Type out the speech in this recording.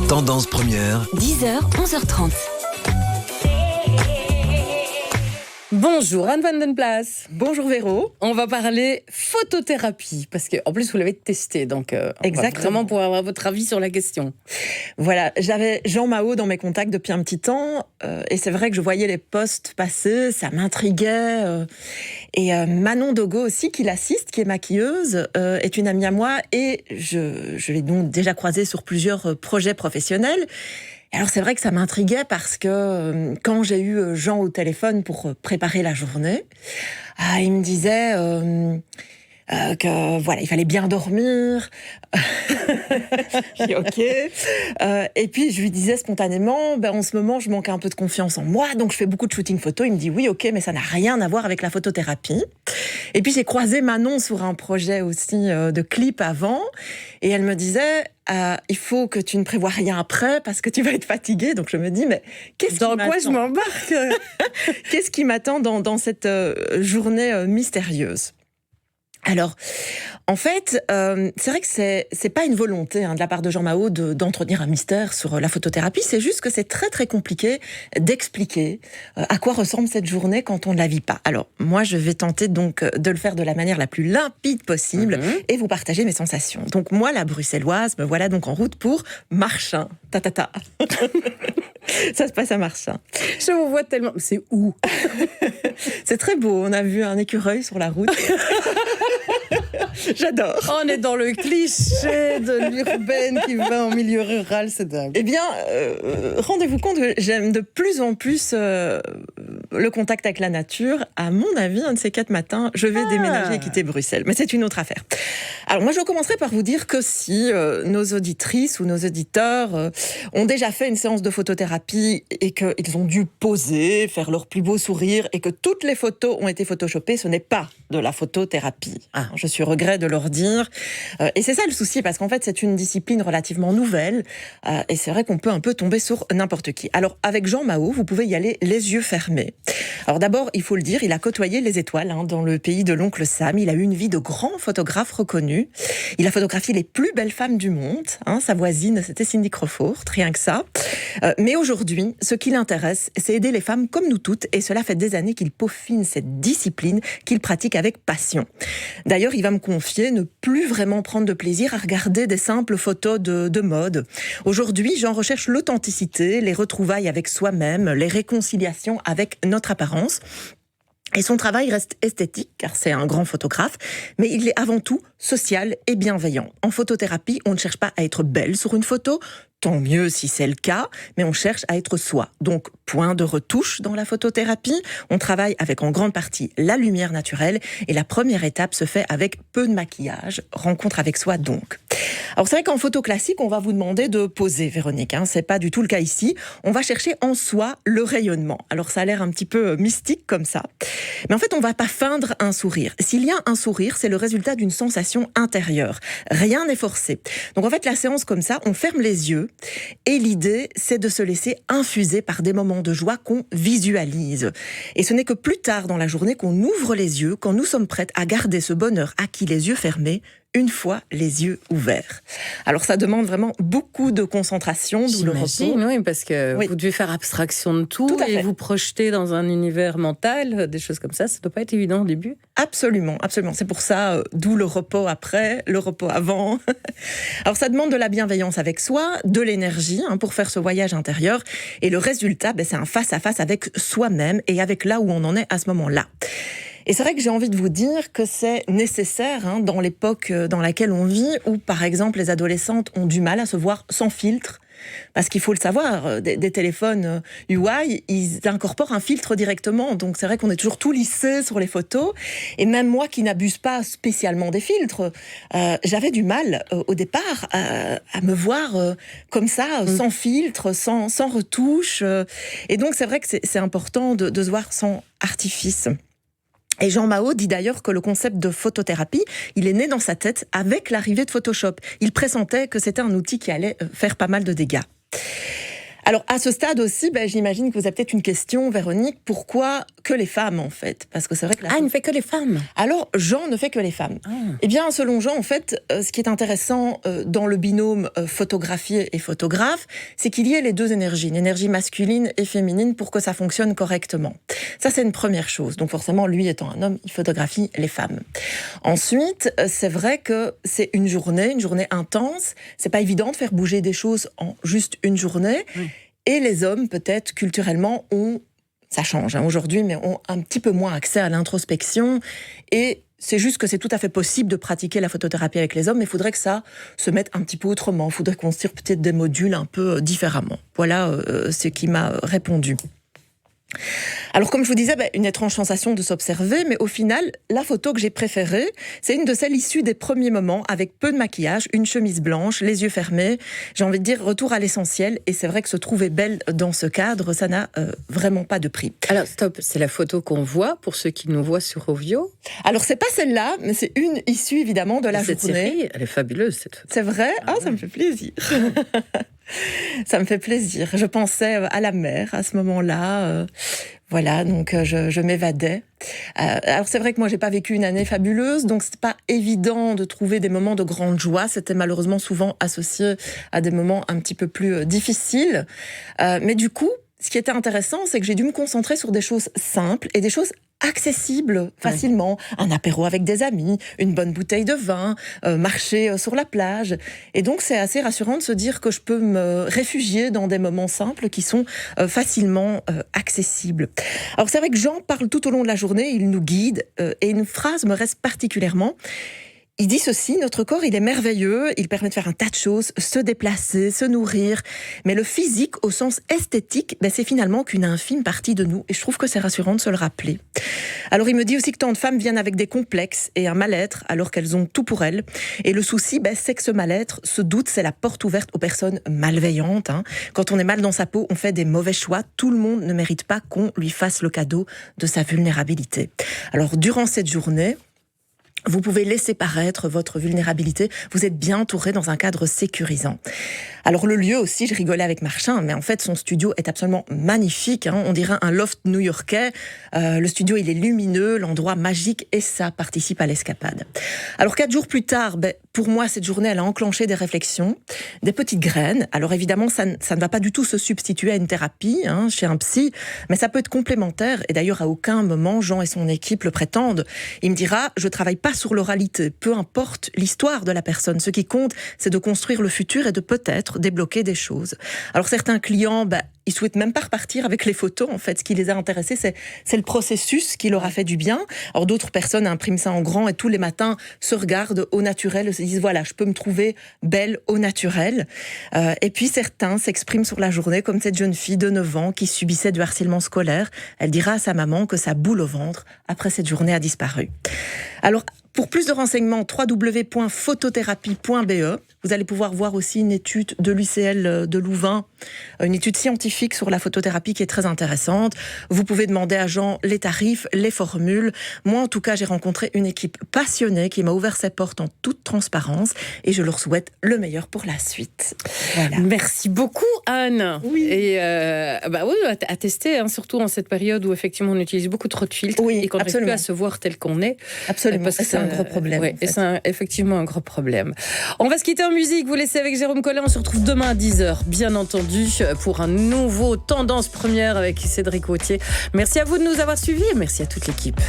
Tendance première. 10h, 11h30. Bonjour Anne van den Plas. Bonjour Véro. On va parler photothérapie, parce qu'en plus vous l'avez testé, donc on va vraiment pouvoir avoir votre avis sur la question. Voilà, j'avais Jean Mao dans mes contacts depuis un petit temps, et c'est vrai que je voyais les posts passer, ça m'intriguait. Et Manon Dogo aussi, qui l'assiste, qui est maquilleuse, est une amie à moi, et je l'ai donc déjà croisée sur plusieurs projets professionnels. Alors c'est vrai que ça m'intriguait parce que quand j'ai eu Jean au téléphone pour préparer la journée, il me disait que voilà, il fallait bien dormir. J'ai dit ok. Et puis je lui disais spontanément, en ce moment je manque un peu de confiance en moi, donc je fais beaucoup de shooting photo. Il me dit oui ok, mais ça n'a rien à voir avec la photothérapie. Et puis j'ai croisé Manon sur un projet aussi de clip avant, et elle me disait il faut que tu ne prévois rien après parce que tu vas être fatiguée. Donc je me dis, mais dans quoi je m'embarque? Qu'est-ce qui m'attend dans cette journée mystérieuse? Alors, en fait, c'est vrai que c'est pas une volonté de la part de Jean Mao d'entretenir un mystère sur la photothérapie. C'est juste que c'est très très compliqué d'expliquer à quoi ressemble cette journée quand on ne la vit pas. Alors, moi, je vais tenter donc de le faire de la manière la plus limpide possible et vous partager mes sensations. Donc moi, la bruxelloise, me voilà donc en route pour Marchin. Ta. Ça se passe à Marchin. Je vous vois tellement... C'est où? C'est très beau. On a vu un écureuil sur la route. J'adore. On est dans le cliché de l'urbaine qui va en milieu rural, c'est dingue. Eh bien, rendez-vous compte que j'aime de plus en plus le contact avec la nature. À mon avis, un de ces 4 matins, je vais déménager et quitter Bruxelles. Mais c'est une autre affaire. Alors moi, je commencerai par vous dire que si nos auditrices ou nos auditeurs ont déjà fait une séance de photothérapie et qu'ils ont dû poser, faire leur plus beau sourire et que toutes les photos ont été photoshopées, ce n'est pas de la photothérapie. Je suis au regret de leur dire. Et c'est ça le souci, parce qu'en fait, c'est une discipline relativement nouvelle. Et c'est vrai qu'on peut un peu tomber sur n'importe qui. Alors, avec Jean Mao, vous pouvez y aller les yeux fermés. Alors d'abord, il faut le dire, il a côtoyé les étoiles dans le pays de l'oncle Sam. Il a eu une vie de grand photographe reconnu. Il a photographié les plus belles femmes du monde. Sa voisine, c'était Cindy Crawford, rien que ça. Mais aujourd'hui, ce qui l'intéresse, c'est aider les femmes comme nous toutes. Et cela fait des années qu'il peaufine cette discipline qu'il pratique avec passion. D'ailleurs, il va me confier ne plus vraiment prendre de plaisir à regarder des simples photos de mode. Aujourd'hui, j'en recherche l'authenticité, les retrouvailles avec soi-même, les réconciliations avec notre apparence. Et son travail reste esthétique, car c'est un grand photographe, mais il est avant tout social et bienveillant. En photothérapie, on ne cherche pas à être belle sur une photo, tant mieux si c'est le cas, mais on cherche à être soi. Donc, point de retouche dans la photothérapie. On travaille avec en grande partie la lumière naturelle, et la première étape se fait avec peu de maquillage, rencontre avec soi donc. Alors c'est vrai qu'en photo classique, on va vous demander de poser, Véronique. C'est pas du tout le cas ici. On va chercher en soi le rayonnement. Alors ça a l'air un petit peu mystique comme ça. Mais en fait, on va pas feindre un sourire. S'il y a un sourire, c'est le résultat d'une sensation intérieure. Rien n'est forcé. Donc en fait, la séance comme ça, on ferme les yeux. Et l'idée, c'est de se laisser infuser par des moments de joie qu'on visualise. Et ce n'est que plus tard dans la journée qu'on ouvre les yeux, quand nous sommes prêtes à garder ce bonheur acquis les yeux fermés, une fois les yeux ouverts. Alors ça demande vraiment beaucoup de concentration, d'où le repos. Oui, parce que vous devez faire abstraction de tout et vous projeter dans un univers mental, des choses comme ça ne doit pas être évident au début. Absolument, absolument. C'est pour ça, d'où le repos après, le repos avant. Alors ça demande de la bienveillance avec soi, de l'énergie pour faire ce voyage intérieur. Et le résultat, c'est un face-à-face avec soi-même et avec là où on en est à ce moment-là. Et c'est vrai que j'ai envie de vous dire que c'est nécessaire dans l'époque dans laquelle on vit, où par exemple les adolescentes ont du mal à se voir sans filtre. Parce qu'il faut le savoir, des téléphones UI, ils incorporent un filtre directement. Donc c'est vrai qu'on est toujours tout lissé sur les photos. Et même moi qui n'abuse pas spécialement des filtres, j'avais du mal au départ à me voir comme ça, sans filtre, sans retouche. Et donc c'est vrai que c'est important de se voir sans artifice. Et Jean Mao dit d'ailleurs que le concept de photothérapie, il est né dans sa tête avec l'arrivée de Photoshop. Il pressentait que c'était un outil qui allait faire pas mal de dégâts. Alors, à ce stade aussi, j'imagine que vous avez peut-être une question, Véronique. Pourquoi que les femmes, en fait? Parce que c'est vrai que il ne fait que les femmes. Alors, Jean ne fait que les femmes. Eh bien, selon Jean, en fait, ce qui est intéressant dans le binôme photographié et photographe, c'est qu'il y ait les deux énergies, une énergie masculine et féminine, pour que ça fonctionne correctement. Ça, c'est une première chose. Donc, forcément, lui étant un homme, il photographie les femmes. Ensuite, c'est vrai que c'est une journée intense. C'est pas évident de faire bouger des choses en juste une journée. Oui. Et les hommes, peut-être, culturellement, ça change aujourd'hui, mais ont un petit peu moins accès à l'introspection. Et c'est juste que c'est tout à fait possible de pratiquer la photothérapie avec les hommes, mais il faudrait que ça se mette un petit peu autrement. Il faudrait construire peut-être des modules un peu différemment. Voilà ce qui m'a répondu. Alors, comme je vous disais, une étrange sensation de s'observer, mais au final, la photo que j'ai préférée, c'est une de celles issues des premiers moments, avec peu de maquillage, une chemise blanche, les yeux fermés. J'ai envie de dire retour à l'essentiel, et c'est vrai que se trouver belle dans ce cadre, ça n'a vraiment pas de prix. Alors, stop, c'est la photo qu'on voit, pour ceux qui nous voient sur Rovio. Alors, c'est pas celle-là, mais c'est une issue, évidemment, de la cette journée. Série, elle est fabuleuse, cette photo. C'est vrai ? Ça me fait plaisir. Ça me fait plaisir. Je pensais à la mer à ce moment-là. Voilà, donc je m'évadais. Alors c'est vrai que moi j'ai pas vécu une année fabuleuse, donc c'est pas évident de trouver des moments de grande joie. C'était malheureusement souvent associé à des moments un petit peu plus difficiles. Mais du coup, ce qui était intéressant, c'est que j'ai dû me concentrer sur des choses simples et des choses accessibles facilement. Ouais. Un apéro avec des amis, une bonne bouteille de vin, marcher sur la plage. Et donc c'est assez rassurant de se dire que je peux me réfugier dans des moments simples qui sont facilement accessibles. Alors c'est vrai que Jean parle tout au long de la journée, il nous guide, et une phrase me reste particulièrement. Il dit ceci: notre corps, il est merveilleux, il permet de faire un tas de choses, se déplacer, se nourrir, mais le physique, au sens esthétique, c'est finalement qu'une infime partie de nous, et je trouve que c'est rassurant de se le rappeler. Alors il me dit aussi que tant de femmes viennent avec des complexes et un mal-être, alors qu'elles ont tout pour elles, et le souci, c'est que ce mal-être, ce doute, c'est la porte ouverte aux personnes malveillantes. Quand on est mal dans sa peau, on fait des mauvais choix, tout le monde ne mérite pas qu'on lui fasse le cadeau de sa vulnérabilité. Alors durant cette journée, vous pouvez laisser paraître votre vulnérabilité. Vous êtes bien entouré dans un cadre sécurisant. Alors le lieu aussi, je rigolais avec Marchin, mais en fait son studio est absolument magnifique. On dirait un loft new-yorkais. Le studio, il est lumineux, l'endroit magique, et ça participe à l'escapade. Alors 4 jours plus tard, pour moi cette journée, elle a enclenché des réflexions, des petites graines. Alors évidemment, ça ne va pas du tout se substituer à une thérapie chez un psy, mais ça peut être complémentaire. Et d'ailleurs, à aucun moment, Jean et son équipe le prétendent. Il me dira: je travaille pas sur l'oralité, peu importe l'histoire de la personne. Ce qui compte, c'est de construire le futur et de peut-être débloquer des choses. Alors certains clients, ils souhaitent même pas repartir avec les photos. En fait, ce qui les a intéressés, c'est le processus qui leur a fait du bien. Alors d'autres personnes impriment ça en grand et tous les matins se regardent au naturel et se disent: voilà, je peux me trouver belle au naturel. Et puis certains s'expriment sur la journée, comme cette jeune fille de 9 ans qui subissait du harcèlement scolaire. Elle dira à sa maman que sa boule au ventre après cette journée a disparu. Alors, pour plus de renseignements, www.photothérapie.be. Vous allez pouvoir voir aussi une étude de l'UCL de Louvain, une étude scientifique sur la photothérapie qui est très intéressante. Vous pouvez demander à Jean les tarifs, les formules. Moi, en tout cas, j'ai rencontré une équipe passionnée qui m'a ouvert ses portes en toute transparence et je leur souhaite le meilleur pour la suite. Voilà. Merci beaucoup, Anne. Oui. Et oui, à tester, surtout en cette période où effectivement on utilise beaucoup trop de filtres et qu'on n'arrive plus à se voir tel qu'on est. Absolument. Parce que c'est un gros problème. Oui, et c'est effectivement un gros problème. On va se quitter en musique. Vous laissez avec Jérôme Collin. On se retrouve demain à 10h, bien entendu, pour un nouveau Tendance Première avec Cédric Wautier. Merci à vous de nous avoir suivis et merci à toute l'équipe.